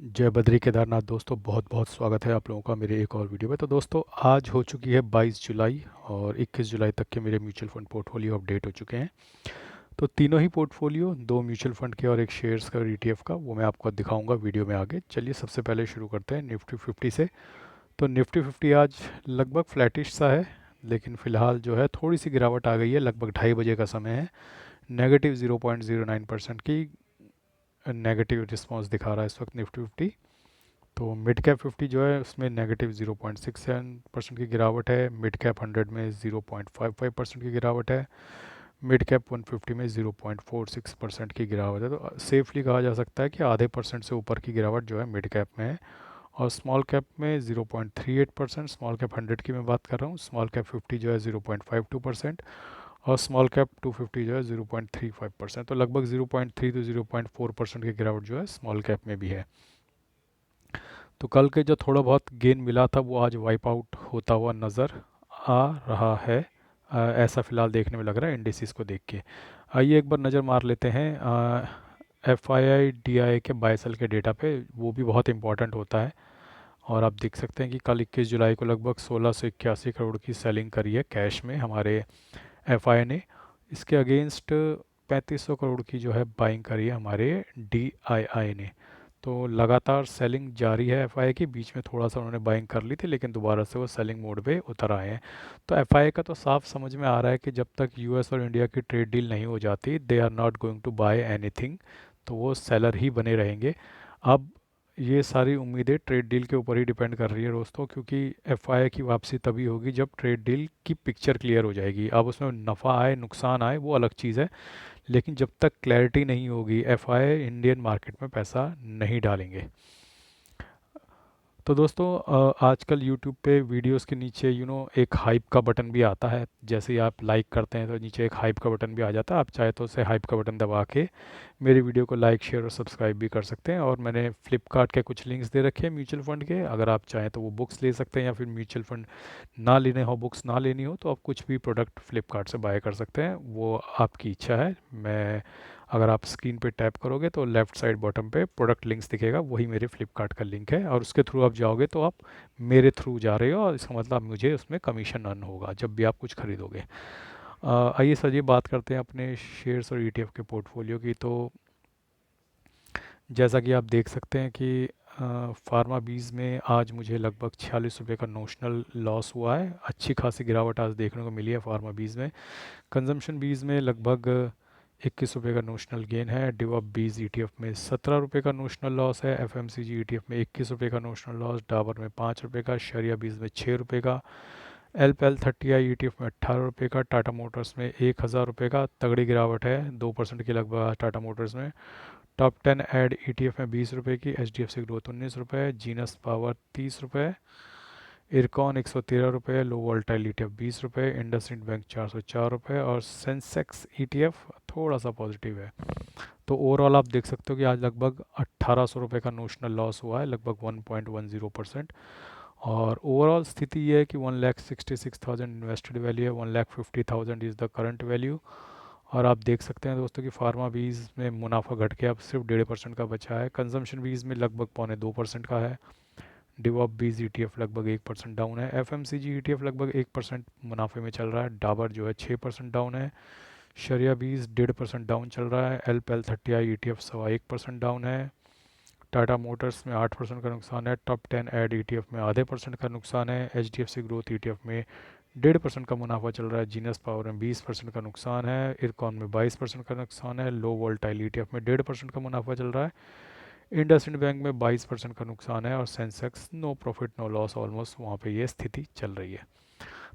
जय बद्री केदारनाथ दोस्तों, बहुत बहुत स्वागत है आप लोगों का मेरे एक और वीडियो में। तो दोस्तों, आज हो चुकी है 22 जुलाई और 21 जुलाई तक के मेरे म्यूचुअल फंड पोर्टफोलियो अपडेट हो चुके हैं। तो तीनों ही पोर्टफोलियो, दो म्यूचुअल फंड के और एक शेयर्स का और ईटीएफ का, वो मैं आपको दिखाऊंगा वीडियो में आगे। चलिए सबसे पहले शुरू करते हैं निफ्टी 50 से। तो निफ्टी 50 आज लगभग फ्लैटिश सा है, लेकिन फ़िलहाल जो है थोड़ी सी गिरावट आ गई है। लगभग 2:30 बजे का समय है। नेगेटिव 0.09% की नेगेटिव रिस्पॉन्स दिखा रहा है इस वक्त निफ्टी 50। तो मिड कैप 50 जो है उसमें नेगेटिव 0.67% की गिरावट है। मिड कैप 100 में 0.55% की गिरावट है। मिड कैप 150 में 0.46% की गिरावट है। तो सेफली कहा जा सकता है कि आधे परसेंट से ऊपर की गिरावट जो है मिड कैप में है। और स्मॉल कैप में 0.38%, स्मॉल कैप 100 की मैं बात कर रहा हूँ। स्मॉल कैप 50 जो है 0.52% और स्मॉल कैप 250 जो है 0.35%। तो लगभग 0.3 to 0.4% की गिरावट जो है स्मॉल कैप में भी है। तो कल के जो थोड़ा बहुत गेन मिला था वो आज वाइप आउट होता हुआ नज़र आ रहा है। ऐसा फ़िलहाल देखने में लग रहा है इंडिसेस को देख के। आइए एक बार नज़र मार लेते हैं F I I D I के बाय सेल के डेटा पे। वो भी बहुत इंपॉर्टेंट होता है। और आप देख सकते हैं कि कल 21 जुलाई को लगभग 1681 करोड़ की सेलिंग करी है कैश में हमारे एफ आई आई ने। इसके अगेंस्ट 3500 करोड़ की जो है बाइंग करी है हमारे डी आई आई ने। तो लगातार सेलिंग जारी है एफआईआई की। बीच में थोड़ा सा उन्होंने बाइंग कर ली थी, लेकिन दोबारा से वो सेलिंग मोड पे उतर आए हैं। तो एफआईआई का तो साफ समझ में आ रहा है कि जब तक यूएस और इंडिया की ट्रेड डील नहीं हो जाती, they are not going to buy anything. तो वो सेलर ही बने रहेंगे। अब ये सारी उम्मीदें ट्रेड डील के ऊपर ही डिपेंड कर रही है दोस्तों, क्योंकि एफआईआई की वापसी तभी होगी जब ट्रेड डील की पिक्चर क्लियर हो जाएगी। अब उसमें नफ़ा आए नुकसान आए वो अलग चीज़ है, लेकिन जब तक क्लैरिटी नहीं होगी एफआईआई इंडियन मार्केट में पैसा नहीं डालेंगे। तो दोस्तों, आजकल यूट्यूब पे वीडियोस के नीचे एक हाइप का बटन भी आता है। जैसे ही आप लाइक करते हैं तो नीचे एक हाइप का बटन भी आ जाता है। आप चाहे तो उसे हाइप का बटन दबा के मेरे वीडियो को लाइक शेयर और सब्सक्राइब भी कर सकते हैं। और मैंने फ्लिपकार्ट के कुछ लिंक्स दे रखे हैं म्यूचुअल फंड के। अगर आप चाहें तो वो बुक्स ले सकते हैं, या फिर म्यूचुअल फंड ना लेने हो, बुक्स ना लेनी हो, तो आप कुछ भी प्रोडक्ट फ्लिपकार्ट से बाय कर सकते हैं। वो आपकी इच्छा है। मैं अगर आप स्क्रीन पे टैप करोगे तो लेफ़्ट साइड बॉटम पे प्रोडक्ट लिंक्स दिखेगा, वही मेरे फ्लिपकार्ट का लिंक है। और उसके थ्रू आप जाओगे तो आप मेरे थ्रू जा रहे हो, और इसका मतलब मुझे उसमें कमीशन अर्न होगा जब भी आप कुछ खरीदोगे। आइए सर, ये बात करते हैं अपने शेयर्स और ईटीएफ के पोर्टफोलियो की। तो जैसा कि आप देख सकते हैं कि फार्मा बीज में आज मुझे लगभग 46 रुपये का नोशनल लॉस हुआ है। अच्छी खासी गिरावट आज देखने को मिली है फार्मा बीज में। कंजम्पशन बीज में लगभग 21 रुपये का नोशनल गेन है। डिवॉप बीज ईटीएफ में 17 रुपये का नोशनल लॉस है। एफएमसीजी ईटीएफ में 21 रुपये का नोशनल लॉस। डाबर में 5 रुपये का। शरिया बीज में 6 रुपये का। एल 30 आई ईटीएफ में 18 रुपये का। टाटा मोटर्स में 1000 रुपये का। तगड़ी गिरावट है 2% की लगभग आज टाटा मोटर्स में। टॉप 10 एड ईटीएफ में 20 रुपये की। H D F C growth 19 रुपये। जीनस पावर 30 रुपये। इरकॉन 113 रुपये। लो वोल्टाइल ईटीएफ 20 रुपये। इंडसइंड बैंक 404 रुपये। और सेंसेक्स ईटीएफ थोड़ा सा पॉजिटिव है। तो ओवरऑल आप देख सकते हो कि आज लगभग 1800 रुपये का नोशनल लॉस हुआ है, लगभग 1.10%। और ओवरऑल स्थिति ये है कि 1,66,000 इन्वेस्टेड वैल्यू है। 1,50,000 इज़ द करंट वैल्यू। और आप देख सकते हैं दोस्तों कि फार्मा बीज में मुनाफा घट के अब सिर्फ 1.5% का बचा है। कंजम्पशन बीज में लगभग 0.25% का है। डिवॉप बीज ईटीएफ लगभग 1% डाउन है। एफएमसीजी ईटीएफ लगभग 1% मुनाफे में चल रहा है। डाबर जो है 6% डाउन है। शरिया बीज 1.5% डाउन चल रहा है। एल 30 आई ईटीएफ 1.25% डाउन है। टाटा मोटर्स में 8% का नुकसान है। टॉप 10 एड ईटीएफ में आधे परसेंट का नुकसान है। H D F C growth ETF में 1.5% का मुनाफा चल रहा है। जीनस पावर में 20% का नुकसान है। इरकॉन में 22% का नुकसान है। लो वोल्टाइल ईटीएफ में 1.5% का मुनाफा चल रहा है। इंडसइंड बैंक में 22% का नुकसान है। और Sensex no profit no loss, almost वहाँ पे ये स्थिति चल रही है।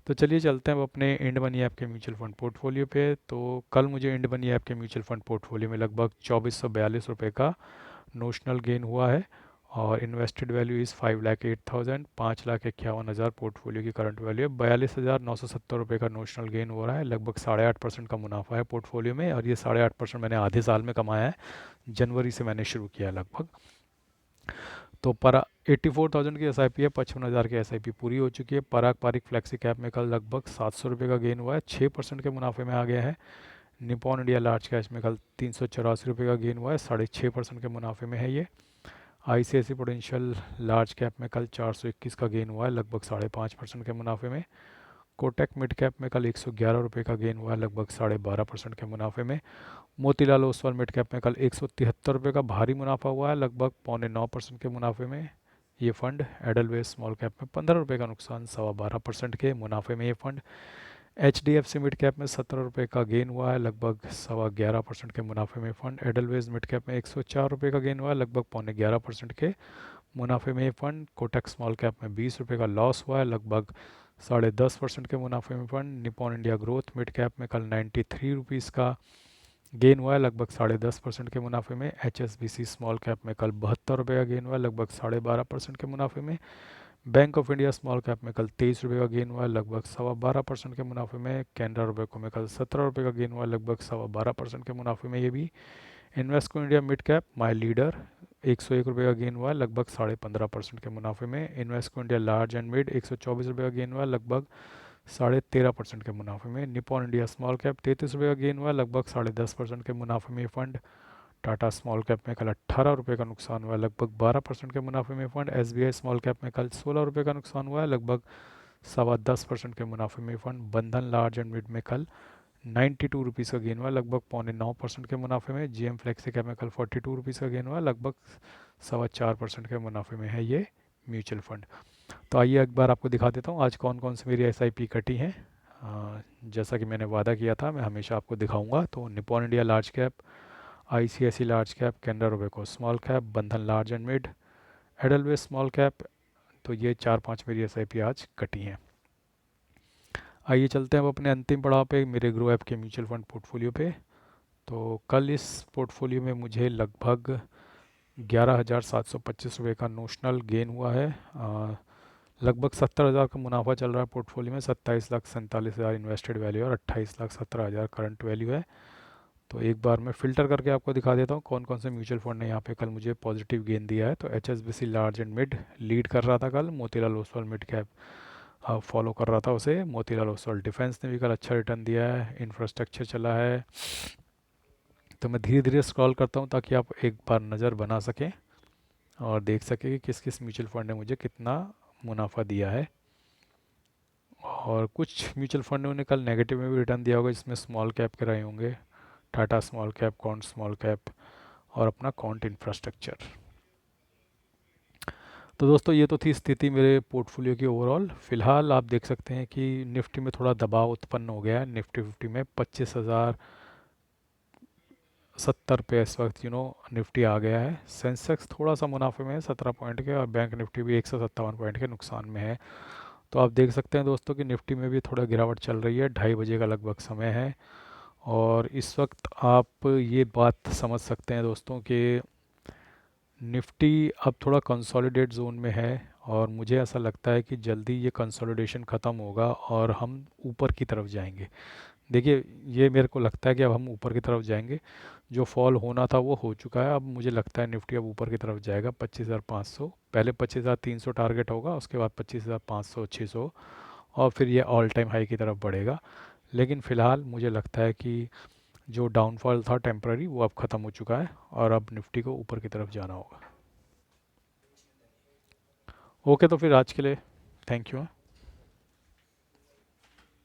तो चलिए चलते हैं अब अपने इंड मनी ऐप के म्यूचुअल फंड पोर्टफोलियो पे। तो कल मुझे इंड मनी ऐप के म्यूचुअल फंड पोर्टफोलियो में लगभग 2442 रुपये का नोशनल गेन हुआ है। और इन्वेस्टेड वैल्यू इज़ 5,08,000, 5,51,000 पोर्टफोलियो की करंट वैल्यू है। 42,970 रुपये का नोशनल गेन हो रहा है। लगभग 8.5% का मुनाफा है पोर्टफोलियो में। और ये 8.5% मैंने आधे साल में कमाया है। जनवरी से मैंने शुरू किया है लगभग। तो पर 84,000 की एस आई पी है। 55,000 की एस आई पी पूरी हो चुकी है। पराग पारिक फ्लेक्सी कैप में कल लगभग 700 रुपये का गेन हुआ है। 6% के मुनाफे में आ गया है। निपॉन इंडिया लार्ज कैश में कल 384 रुपये का गेन हुआ है। 6.5% के मुनाफे में है ये। आईसीआईसी प्रूडेंशियल लार्ज कैप में कल 421 का गेन हुआ है लगभग 5.5% के मुनाफे में। कोटक मिड कैप में कल 111 रुपये का गेन हुआ है लगभग 12.5% के मुनाफे में। मोतीलाल ओसवाल मिड कैप में कल 173 रुपये का भारी मुनाफा हुआ है लगभग 8.25% के मुनाफे में ये फंड। एडलवेस स्मॉल कैप में 15 रुपये का नुकसान 12.25% के मुनाफे में ये फंड। HDFC मिड कैप में 17 रुपये का गेन हुआ है लगभग 11.25% के मुनाफे में फंड। एडलवेज मिड कैप में 104 रुपये का गेन हुआ है लगभग 11.25% के मुनाफे में ये फंड। कोटक स्मॉल कैप में 20 रुपये का लॉस हुआ है लगभग 10.5% के मुनाफे में fund. Nippon India growth mid cap में कल 93 रुपीज़ का गेन हुआ है लगभग 10.5% के मुनाफे में। HSBC स्मॉल कैप में कल 72 रुपये का गेन हुआ है लगभग 12.5% के मुनाफे में। Bank of India small cap में कल 23 रुपये का गेन हुआ है लगभग 12.25% के मुनाफे में। कैनरा रुपये में कल 17 रुपये का गेन हुआ है लगभग 12.25% के मुनाफे में ये भी। इन्वेस्को इंडिया मिड कैप माई लीडर 101 रुपये का गेन हुआ है लगभग 15.5% के मुनाफे में। Invesco India large and mid 124 रुपये का गेन हुआ है लगभग 13.5% के मुनाफे में। निपॉन इंडिया स्मॉल कैप 33 रुपये का गेन हुआ है लगभग 10.5% के मुनाफे में फंड। टाटा स्मॉल कैप में कल 18 रुपये का नुकसान हुआ है लगभग 12% के मुनाफे में फंड। SBI स्मॉल कैप में कल 16 रुपये का नुकसान हुआ है लगभग 10.25% के मुनाफे में फंड। बंधन लार्ज एंड मिड में कल 92 रुपीज़ का गेन हुआ लगभग 8.9% के मुनाफे में। GM फ्लेक्सी कैप में कल 42 रुपीज़ का गेन हुआ लगभग 4.25% के मुनाफे में है ये म्यूचुअल फंड। तो आइए एक बार आपको दिखा देता हूँ आज कौन कौन सी मेरी SIP कटी हैं। जैसा कि मैंने वादा किया था मैं हमेशा आपको दिखाऊंगा। तो Nippon India large cap, ICICI large cap, Canara Robeco small cap, Bandhan large and mid, Edelweiss small cap. तो ये 4-5 मेरी SIP आज कटी हैं। आइए चलते हैं अब अपने अंतिम पड़ाव पे मेरे ग्रो ऐप के म्यूचुअल फंड पोर्टफोलियो पे। तो कल इस पोर्टफोलियो में मुझे लगभग 11,725 रुपये का नोशनल गेन हुआ है। लगभग 70,000 का मुनाफा चल रहा है पोर्टफोलियो में। 27,47,000 इन्वेस्टेड वैल्यू है और 28,17,000 करंट वैल्यू है। तो एक बार मैं फ़िल्टर करके आपको दिखा देता हूँ कौन कौन से म्यूचुअल फंड ने यहाँ पे कल मुझे पॉजिटिव गेन दिया है। तो HSBC large and mid lead कर रहा था कल। Motilal Oswal mid cap follow कर रहा था उसे। मोतीलाल ओसवाल डिफेंस ने भी कल अच्छा रिटर्न दिया है। इंफ्रास्ट्रक्चर चला है। तो मैं धीरे धीरे स्क्रॉल करता हूँ ताकि आप एक बार नज़र बना सकें और देख सकें कि किस किस म्यूचुअल फंड ने मुझे कितना मुनाफा दिया है। और कुछ म्यूचुअल फंड ने कल नेगेटिव में भी रिटर्न दिया होगा, जिसमें स्मॉल कैप के रहे होंगे। Tata small cap, can't small cap और अपना कॉन्ट इंफ्रास्ट्रक्चर। तो दोस्तों ये तो थी स्थिति मेरे पोर्टफोलियो की ओवरऑल। फ़िलहाल आप देख सकते हैं कि निफ्टी में थोड़ा दबाव उत्पन्न हो गया है। निफ्टी 50 में 25,070 पे इस वक्त निफ्टी आ गया है। सेंसेक्स थोड़ा सा मुनाफे में है 17 पॉइंट के, और बैंक निफ्टी भी 157 पॉइंट के नुकसान में है। तो आप देख सकते हैं दोस्तों कि निफ्टी में भी थोड़ा गिरावट चल रही है। 2:30 बजे का लगभग समय है और इस वक्त आप ये बात समझ सकते हैं दोस्तों कि निफ्टी अब थोड़ा कंसोलिडेट जोन में है और मुझे ऐसा लगता है कि जल्दी ये कंसोलिडेशन ख़त्म होगा और हम ऊपर की तरफ जाएंगे। देखिए ये मेरे को लगता है कि अब हम ऊपर की तरफ जाएंगे। जो फॉल होना था वो हो चुका है। अब मुझे लगता है निफ्टी अब ऊपर की तरफ जाएगा 25,500। पहले 25,300 टारगेट होगा, उसके बाद 25,500, 600 और फिर ये ऑल टाइम हाई की तरफ बढ़ेगा। लेकिन फ़िलहाल मुझे लगता है कि जो डाउनफॉल था टेम्प्ररी वो अब ख़त्म हो चुका है और अब निफ्टी को ऊपर की तरफ जाना होगा। ओके, तो फिर आज के लिए थैंक यू।